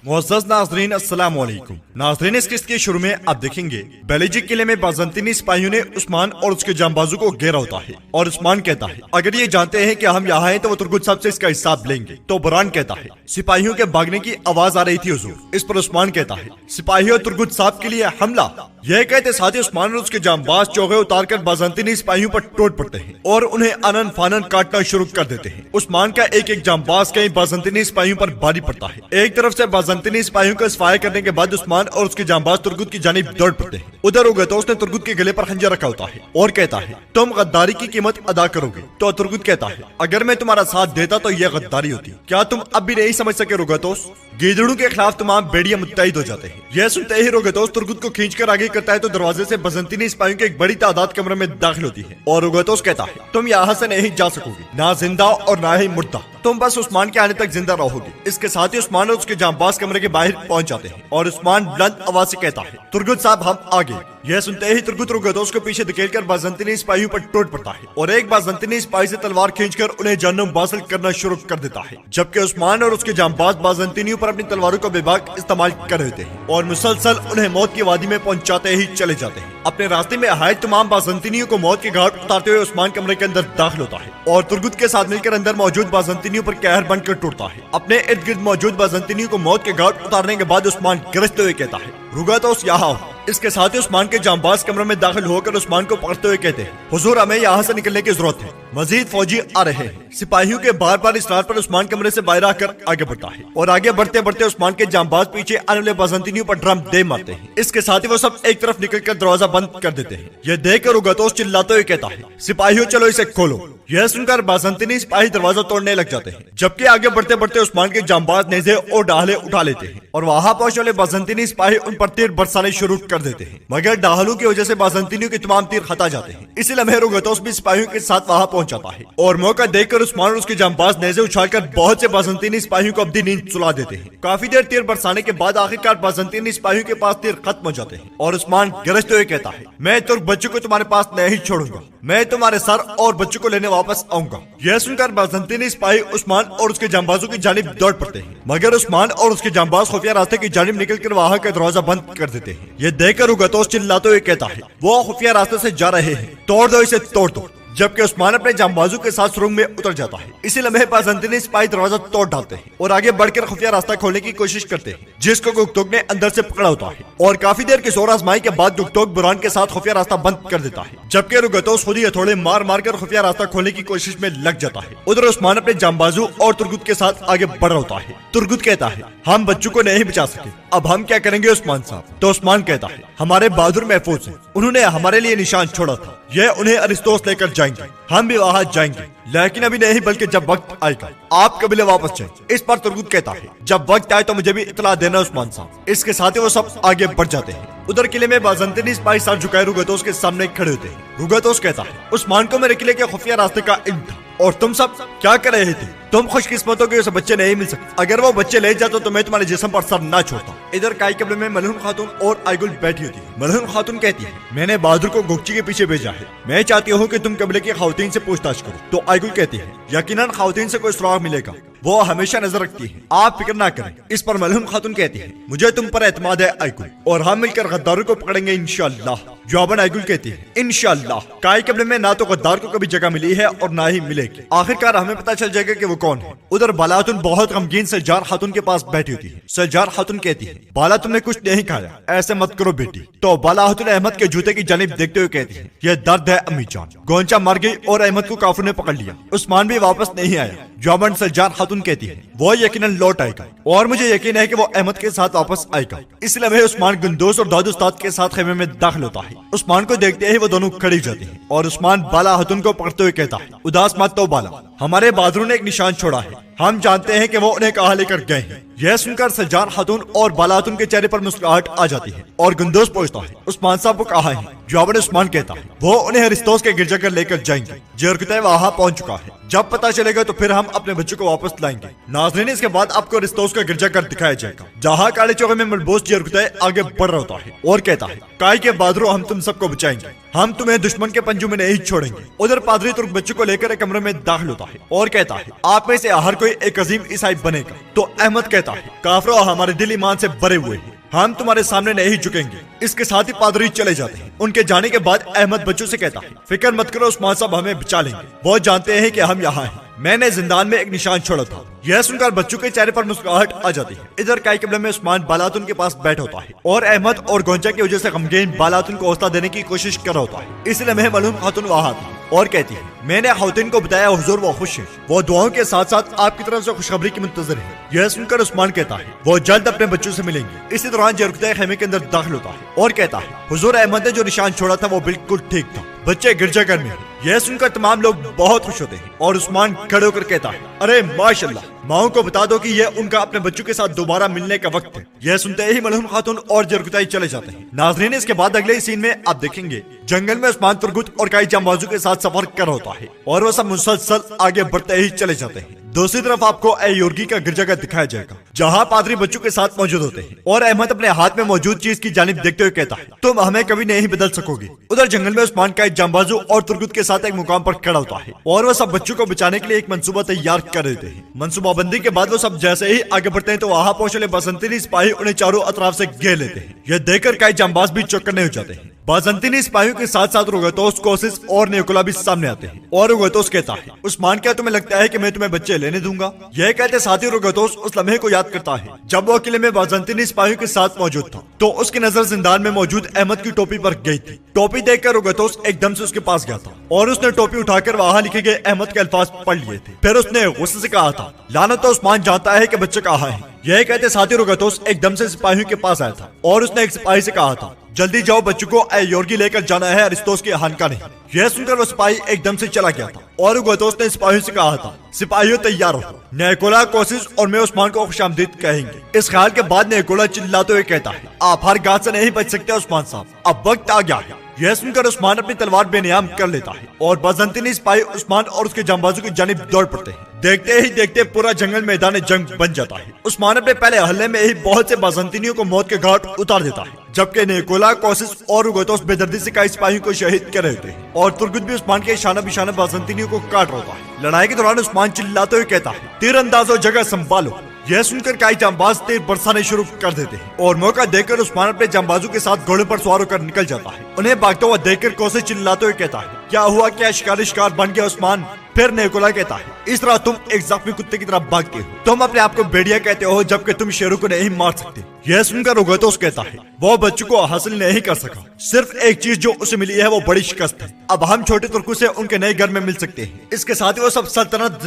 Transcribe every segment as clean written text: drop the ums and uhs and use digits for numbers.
मुअज़्ज़ज़ नाज़रीन अस्सलाम वालेकुम। नाज़रीन, इस किस्त के शुरू में आप देखेंगे बेलजिक किले में बाज़ंतीनी सिपाहियों ने उस्मान और उसके जांबाजों को घेरा होता है और उस्मान कहता है अगर ये जानते हैं कि हम यहाँ हैं तो वो तुर्गुत साहब से इसका हिसाब लेंगे। तो बुरहान कहता है सिपाहियों के भागने की आवाज आ रही थी हुजूर। इस पर उस्मान कहता है सिपाहियों तुर्गुत साहब के लिए हमला। यह कहते साथ ही उस्मान और उसके जांबाज चौके उतारकर बाज़ंतीनी सिपाहियों पर टूट पड़ते हैं और उन्हें अनन फानन काटना शुरू कर देते हैं। उस्मान का एक एक जांबाज कई बाज़ंतीनी सिपाहियों पर भारी पड़ता है। एक तरफ से बाज़ंतीनी सिपाहियों को सफाया करने के बाद उस्मान और उसके जांबाज तुर्गुत की जानिब दौड़ पड़ते हैं। उधर उगतोस ने तुर्गुत के गले पर खंजर रखा होता है और कहता है तुम गद्दारी की कीमत अदा करोगे। तो तुर्गुत कहता है अगर मैं तुम्हारा साथ देता तो यह गद्दारी होती। क्या तुम अब भी नहीं समझ सके रुगतोस? गीदड़ों के खिलाफ तमाम बेड़ियां मुत्तहिद हो जाते हैं। यह सुनते ही रुगतोस तुर्गुत को खींचकर आगे करता है तो दरवाजे से बाज़ंतीनी सिपाहियों की एक बड़ी तादाद कमरे में दाखिल होती है और रुगतोस कहता है तुम यहाँ से नहीं जा सकोगे, ना जिंदा और ना ही मुर्दा, तुम बस उस्मान के आने तक जिंदा रहोगे। इसके साथ ही उस्मान और उसके जांबाज कमरे के बाहर पहुंच जाते हैं और उस्मान बुलंद आवाज से कहता है तुर्गुत साहब हम आगे। यह सुनते ही तुर्गुत रुगतोस को पीछे धकेलकर बाज़ंतीनी सिपाहियों पर टूट पड़ता है और एक बाज़ंतीनी सिपाही से तलवार खींचकर उन्हें जहन्नुम वासिल करना शुरू कर देता है, जबकि उस्मान और उसके जांबाज बाज़ंतीनियों पर अपनी तलवारों का बेबाक इस्तेमाल कर रहे थे और मुसलसल उन्हें मौत की वादी में पहुंचाते ही चले जाते हैं। अपने रास्ते में आए तमाम बाज़ंतीनियों को मौत के घाट उतारते हुए उस्मान कमरे के अंदर दाखिल होता है और तुर्गुत के साथ मिलकर अंदर मौजूद बाज़ंतीनियों पर कहर बनकर टूटता है। अपने इर्द गिर्द मौजूद बाज़ंतीनियों को मौत के घाट उतारने के बाद उस्मान गरजते हुए कहता है रुगतोस यहाँ आओ। इसके साथ ही उस्मान के जांबाज कमरे में दाखिल होकर उस्मान को पकड़ते हुए कहते हैं हुजूर हमें यहाँ से निकलने की जरूरत है, मजीद फौजी आ रहे हैं। सिपाहियों के बार बार इसरार पर उस्मान कमरे से बाहर आकर आगे बढ़ता है और आगे बढ़ते बढ़ते उस्मान के जांबाज पीछे आने वाले बाज़ंतीनियों पर ड्रम दे मारते हैं। इसके साथ ही वो सब एक तरफ निकलकर दरवाजा बंद कर देते हैं। यह देखकर रुगतोस चिल्लाते हुए कहता है सिपाहियों चलो इसे खोलो। यह सुनकर बाज़ंतीनी सिपाही दरवाजा तोड़ने लग जाते हैं, जबकि आगे बढ़ते बढ़ते उस्मान के जांबाज नेज़े और डाले उठा लेते हैं और वहां पहुंचने वाले बाज़ंतीनी सिपाही उन पर तीर बरसाने शुरू कर देते हैं, मगर डाहलों की वजह से बाज़ंतीनियों के तमाम तीर खता जाते हैं। इसी लम्हे रुगतोस भी सिपाहियों के साथ वहां पहुंच जाता है और मौका देखकर उस्मान और उसके जांबाज नेज़े उछालकर बहुत से बाज़ंतीनी सिपाहियों को अपनी नींद सुला देते हैं। काफी देर तीर बरसाने के बाद आखिरकार बाज़ंतीनी सिपाहियों के पास तीर खत्म हो जाते हैं और उस्मान गरजते हुए कहता है मैं तुर्क बच्चों को तुम्हारे पास नहीं छोड़ूंगा, मैं तुम्हारे सर और बच्चों को लेने वापस आऊंगा। यह सुनकर बाज़ंतीनी सिपाही उस्मान और उसके जांबाजों की जानिब दौड़ पड़ते हैं, मगर उस्मान और उसके जांबाज खुफिया रास्ते की जानिब निकलकर वहां का दरवाजा बंद कर देते हैं। यह देखकर रुगतोस चिल्लाते हुए कहता है वो खुफिया रास्ते से जा रहे हैं, तोड़ दो इसे, तोड़ दो। जबकि उस्मान अपने जांबाजों के साथ सुरंग में उतर जाता है। इसी लम्हे बाज़ंतीनी सिपाही दरवाजा तोड़ डालते हैं और आगे बढ़कर खुफिया रास्ता खोलने की कोशिश करते हैं, जिसको गुक्तोक ने अंदर से पकड़ा होता है और काफी देर की जोर आजमाई के बाद गुक्तोक बुरहान के साथ खुफिया रास्ता बंद कर देता है, जबकि रुगतोस खुद ही हथौड़े मार मार कर खुफिया रास्ता खोलने की कोशिश में लग जाता है। उधर उस्मान अपने जांबाजों और तुर्गुत के साथ आगे बढ़ रहा होता है। तुर्गुत कहता है हम बच्चों को नहीं बचा सके, अब हम क्या करेंगे उस्मान साहब? तो उस्मान कहता है हमारे बहादुर महफूज हैं, उन्होंने हमारे लिए निशान छोड़ा था, यह उन्हें अरिस्तोस लेकर जाएंगे, हम भी वहां जाएंगे, लेकिन अभी नहीं बल्कि जब वक्त आएगा, आप कबीले वापस जाएं। इस पर तुर्गुत कहता है जब वक्त आए तो मुझे भी इतला देना उस्मान साहब। इसके साथ ही वो सब आगे बढ़ जाते हैं। उधर किले में बाज़ंतीनी सिपाही सर झुकाए रुगतोस के सामने खड़े होते हैं। रुगतोस कहता है उस्मान को मेरे किले के खुफिया रास्ते का इल्म था और तुम सब क्या कर रहे थे? तुम खुशकिस्मत हो कि उसे बच्चे नहीं मिल सकते, अगर वो बच्चे ले जाते तो मैं तुम्हारे जिस्म पर सर ना छोड़ता। इधर काई कबीले में मलहूम खातून और आइगुल बैठी होती है। मलहूम खातून कहती है मैंने बहादुर को गोकची के पीछे भेजा है, मैं चाहती हूँ कि तुम कबीले की खातून से पूछताछ करो। तो आइगुल कहती है यकीनन खातून से कोई सुराग मिलेगा, वो हमेशा नजर रखती है, आप फिक्र ना करें। इस पर मलहूम खातून कहती है मुझे तुम पर एतमाद है आइगुल, और हम मिलकर गद्दारों को पकड़ेंगे इंशाअल्लाह। जवाबन आइगुल कहती है इंशाअल्लाह। काई कबीले में ना तो गद्दार को कभी जगह मिली है और ना ही मिलेगी, आखिरकार हमें पता चल जाएगा कि वो कौन है। उधर बाला खातून बहुत गमगीन सलजार खातून के पास बैठी होती है। सलजार खातून कहती है बाला तुमने कुछ नहीं खाया, ऐसे मत करो बेटी। तो बाला खातून अहमद के जूते की जानिब देखते हुए कहती है यह दर्द है अम्मी जान, गोंचा मर गई और अहमद को काफिर ने पकड़ लिया, उस्मान भी वापस नहीं आया। जवाबन सलजार खातून खातून कहती है वो यकीनन लौट आएगा और मुझे यकीन है कि वो अहमद के साथ वापस आएगा। इस लम्हे उस्मान गुंदोस और दाऊद उस्ताद के साथ खेमे में दाखिल होता है। उस्मान को देखते ही वो दोनों खड़ी जाती हैं और उस्मान बाला खातून को पकड़ते हुए कहता है, उदास मत तो बाला, हमारे बहादुरों ने एक निशान छोड़ा है, हम जानते हैं कि वो उन्हें कहाँ लेकर गए हैं। यह सुनकर सज्जान खातून और बाला खातून के चेहरे पर मुस्कुराहट आ जाती है और गुंदोस पूछता है, उस्मान साहब वो कहाँ है? जवाबन उस्मान कहता है वो उन्हें अरिस्तोस के गिरजाघर लेकर जाएंगे। जरकुतै वहाँ पहुंच चुका है, जब पता चलेगा तो फिर हम अपने बच्चों को वापस लाएंगे। नाज़रीन, इसके बाद आपको अरिस्तोस का गिरजाघर दिखाया जाएगा जहाँ काले चौके में मलबूस जरकुतै आगे बढ़ रहा होता है और कहता है, काय के बहादुरों, हम तुम सबको बचाएंगे, हम तुम्हें दुश्मन के पंजों में नहीं छोड़ेंगे। उधर पादरी तुर्क बच्चों को लेकर एक कमरे में दाखिल होता है और कहता है, आप में से हर कोई एक अजीम ईसाई बनेगा। तो अहमद कहता है, काफिरों, हमारे दिल ईमान से भरे हुए हैं, हम तुम्हारे सामने नहीं झुकेंगे। इसके साथ ही पादरी चले जाते हैं। उनके जाने के बाद अहमद बच्चों से कहता है, फिक्र मत करो उस्मान साहब, हमें बचा लेंगे, वो जानते हैं कि हम यहाँ हैं, मैंने जिंदान में एक निशान छोड़ा था। यह सुनकर बच्चों के चेहरे पर मुस्कुराहट आ जाती है। इधर काई कबले में उस्मान बालातुन के पास बैठा होता है और अहमद और गोंचा की वजह से गमगीन बालातुन को हौसला देने की कोशिश कर रहा होता है। इस लम्हे मलूम खातून वहाँ थी और कहती है, मैंने खातून को बताया हुजूर वो खुश है, वो दुआओं के साथ साथ आपकी तरफ से खुशखबरी की मुंतजर है। यह सुनकर उस्मान कहता है वो जल्द अपने बच्चों से मिलेंगे। इसी दौरान जरकुतै खेमे के अंदर दाखिल होता है और कहता है, हुजूर, अहमद ने जो निशान छोड़ा था वो बिल्कुल ठीक था, बच्चे गिरजाघर में। यह सुनकर तमाम लोग बहुत खुश होते हैं और उस्मान खड़े होकर कहता है, अरे माशाल्लाह, माओ को बता दो कि यह उनका अपने बच्चों के साथ दोबारा मिलने का वक्त है। यह सुनते ही मलहूम खातून और जरकुतै चले जाते हैं। नाज़रीन, इसके बाद अगले सीन में आप देखेंगे जंगल में उस्मान तुर्गुत और कई जांबाजों के साथ सफर कर होता है और वो सब मुसलसल आगे बढ़ते ही चले जाते हैं। दूसरी तरफ आपको एयोर्गी का गिरजाघर दिखाया जाएगा जहाँ पादरी बच्चों के साथ मौजूद होते हैं और अहमद अपने हाथ में मौजूद चीज की जानिब देखते हुए कहता है, तुम हमें कभी नहीं बदल सकोगे। उधर जंगल में उस्मान का एक जांबाजू और तुर्गुत के साथ एक मुकाम पर खड़ा होता है और वो सब बच्चों को बचाने के लिए एक मंसूबा तैयार कर देते हैं। मंसूबाबंदी के बाद वो सब जैसे ही आगे बढ़ते हैं तो वहाँ पहुंचने बाज़ंतीनी सिपाही उन्हें चारों अतराफ से घेर लेते हैं। यह देखकर कई जांबाज भी चौकन्ने हो जाते हैं। बाज़ंतीनी सिपाहियों के साथ साथ रुगतोस, कोसिस और निकोला भी सामने आते हैं और रुगतोस कहता है, उस्मान, क्या तुम्हें लगता है कि मैं तुम्हें बच्चे लेने दूंगा? यह कहते साथ ही रुगतोस उस लम्हे को याद करता है जब वो किले में बाज़ंतीनी सिपाहियों के साथ मौजूद था तो उसकी नजर जिंदान में मौजूद अहमद की टोपी पर गई थी। टोपी देखकर रुगतोस एकदम से उसके पास गया था और उसने टोपी उठाकर वहाँ लिखे गए अहमद के अल्फाज पढ़ लिए थे। फिर उसने गुस्से से कहा था, लानत तो उस्मान जानता है कि बच्चे कहाँ है। यह कहते साथ ही रुगतोस एकदम से सिपाहियों के पास आया था और उसने एक सिपाही से कहा था, जल्दी जाओ, बच्चों को एयोर्गी लेकर जाना है, अरिस्तोस की खानका नहीं। यह सुनकर वो सिपाही एकदम से चला गया था और रुगतोस ने सिपाहियों से कहा था, सिपाहियों तैयार हो, निकोला, कोसिस और मैं उस्मान को खुशामदीद कहेंगे। इस ख्याल के बाद निकोला चिल्लाते हुए कहता है, आप हर घात से नहीं बच सकते उस्मान साहब, अब वक्त आ गया है। यह सुनकर उस्मान अपनी तलवार बेनियाम कर लेता है और बाज़ंतीनी सिपाही उस्मान और उसके जांबाजों की जानिब दौड़ पड़ते हैं। देखते ही देखते पूरा जंगल मैदान जंग बन जाता है। उस्मान अपने पहले हल्ले में ही बहुत से बाज़ंतीनियों को मौत के घाट उतार देता है, जबकि निकोला, कोसिस और रुगतोस बेदर्दी से कई सिपाहियों को शहीद कर रहे थे और तुर्गुत भी उस्मान के इशाना बिशाना बाज़ंतीनियों को काट रहा है। लड़ाई के दौरान उस्मान चिल्लाते हुए कहता है, तीरंदाजों, जगह संभालो। यह सुनकर कई जांबाज तीर बरसाने शुरू कर देते हैं और मौका देखकर उस्मान अपने जांबाजों के साथ घोड़े पर सवार होकर निकल जाता है। उन्हें भागता हुआ देखकर कोसिस चिल्लाते हुए कहता है, क्या हुआ, क्या शिकार बन गया उस्मान? फिर निकोला कहता है, इस तरह तुम एक जख्मी कुत्ते की तरह भागते हो, तुम अपने आप को भेड़िया कहते हो जबकि तुम शेरों को नहीं मार सकते। यह सुनकर रुगतोस कहता है, वो बच्चों को हासिल नहीं कर सका, सिर्फ एक चीज जो उसे मिली है वो बड़ी शिकस्त है। अब हम छोटे तुर्कों से उनके नए घर में मिल सकते हैं। इसके साथ ही वो सब सल्तनत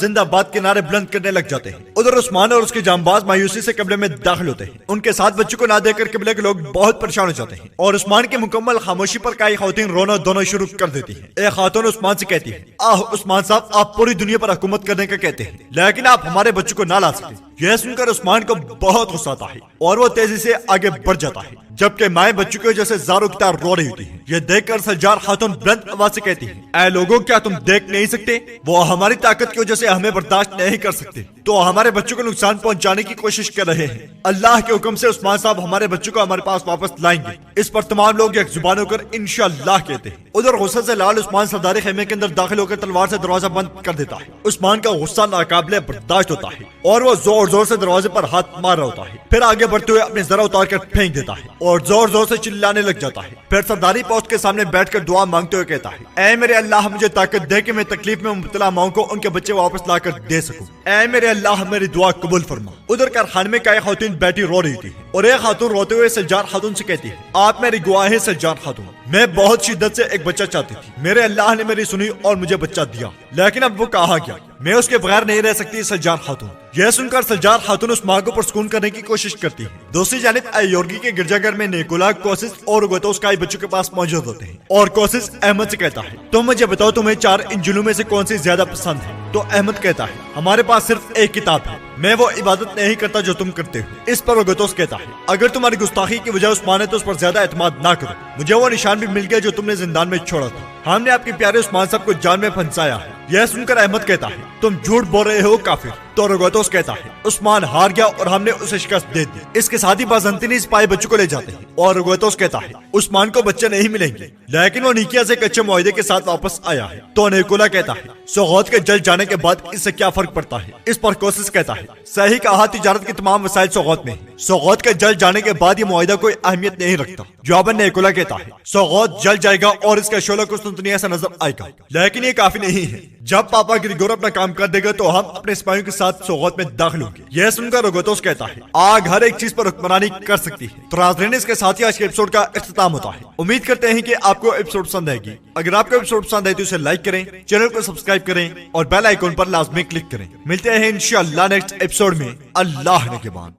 जिंदाबाद के नारे बुलंद करने लग जाते हैं। उधर उस्मान और उसके जांबाज मायूसी से कब्ले में दाखिल होते हैं। उनके साथ बच्चों को ना देकर कब्ले के लोग बहुत परेशान हो जाते हैं और उस्मान की मुकम्मल खामोशी पर कई खातून रोना धोना शुरू कर देती है। एक खातून उस्मान से कहती है, आह उस्मान साहब, आप पूरी दुनिया पर हुकूमत करने का कहते हैं लेकिन आप हमारे बच्चों को ना ला सकते। यह सुनकर उस्मान को बहुत गुस्सा आता है और वो तेजी से आगे बढ़ जाता है, जबकि माए बच्चों की वजह से जारो की तरह रो रही होती है। यह देखकर सज्जार खातून बुलंद आवाज से कहती है, ऐ लोगों, क्या तुम देख नहीं सकते? वो हमारी ताकत की वजह से हमें बर्दाश्त नहीं कर सकते तो हमारे बच्चों को नुकसान पहुंचाने की कोशिश कर रहे हैं। अल्लाह के हुक्म से उस्मान साहब हमारे बच्चों को हमारे पास वापस लाएंगे। इस पर तमाम लोग एक जुबान होकर इंशाअल्लाह कहते हैं। उधर गुस्से से लाल उस्मान सरदारी खेमे के अंदर दाखिल होकर तलवार से दरवाजा बंद कर देता है। उस्मान का गुस्सा नाकाबिले बर्दाश्त होता है और वो जोर जोर से दरवाजे पर हाथ मार रहा होता है। फिर आगे बढ़ते हुए अपने जरा उतार कर फेंक देता है और जोर जोर से चिल्लाने लग जाता है। फिर सरदारी पोस्ट के सामने बैठकर दुआ मांगते हुए कहता है, ऐ मेरे अल्लाह, मुझे ताकत दे कि मैं तकलीफ में मुब्तला माओं को उनके बच्चे वापस लाकर दे सकूं। ऐ मेरे अल्लाह, मेरी दुआ कबूल फरमा। उधर कारखाने में कई खातून बैठी रो रही थी। और एक खातून रोते हुए सलजार खातून से कहती है, आप मेरी गवाह हैं सलजार खातून, मैं बहुत शिद्दत से एक बच्चा चाहती थी, मेरे अल्लाह ने मेरी सुनी और मुझे बच्चा दिया, लेकिन अब वो कहाँ गया, मैं उसके बगैर नहीं रह सकती सलजार खातून। यह सुनकर सलजार खातून उस माँ को पुरस्कून करने की कोशिश करती है। दूसरी जानिब अयोर्गी के गिरजाघर में निकोला, कोसिस और उगतोस काई बच्चों के पास मौजूद होते हैं और कोसिस अहमद से कहता है, तुम मुझे बताओ तुम्हें 4 इंजिलों में से कौन सी ज्यादा पसंद है। तो अहमद कहता है, हमारे पास सिर्फ एक किताब है, मैं वो इबादत नहीं करता जो तुम करते हो। इस पर उगतोस कहता है, अगर तुम्हारी गुस्ताखी की वजह उस्मान है तो उस पर ज्यादा एतमाद ना करो, मुझे वो निशान भी मिल गया जो तुमने जिंदान में छोड़ा था, हमने आपके प्यारे उस्मान साहब को जान में फंसाया है। यह सुनकर अहमद कहता है, तुम झूठ बोल रहे हो काफिर। तो उगतोस कहता है, उस्मान हार गया और हमने उसे शिकस्त दे दी। इसके साथ ही बाज़ंतीनी सिपाही बच्चों को ले जाते हैं और उगतोस कहता है, उस्मान को बच्चे नहीं मिलेंगे, लेकिन वो निकिया से कच्चे मुआहदे के साथ वापस आया है। तो निकोला कहता है, सौगौत के जल जाने के बाद इससे क्या फर्क पड़ता है। इस पर कोसिस कहता है, सही कहा, तिजारत के तमाम वसाइल सौगौत में है, सौगौत के जल जाने के बाद ये मुआहदा कोई अहमियत नहीं रखता। जवाबन निकोला कहता है, सौगौत जल जाएगा और इसका शोला कुस्तुनतनिया से नजर आएगा, लेकिन ये काफी नहीं है, जब पापा ग्रिगोर अपना काम कर देगा तो हम अपने सिपाहियों के साथ सौगौत में दाखिल होंगे। यह सुनकर उगतोस कहता है, आग हर एक चीज पर हुक्मरानी कर सकती है। तो नाज़रीन, इसके साथ ही आज के एपिसोड का इख्तिताम होता है। उम्मीद करते हैं कि आपको एपिसोड पसंद आएगी। अगर आपको एपिसोड पसंद आए तो इसे लाइक करें, चैनल को सब्सक्राइब करें और बेल आइकन पर लाजमी क्लिक करें। मिलते हैं इंशाअल्लाह नेक्स्ट एपिसोड में। अल्लाह ने के बाद।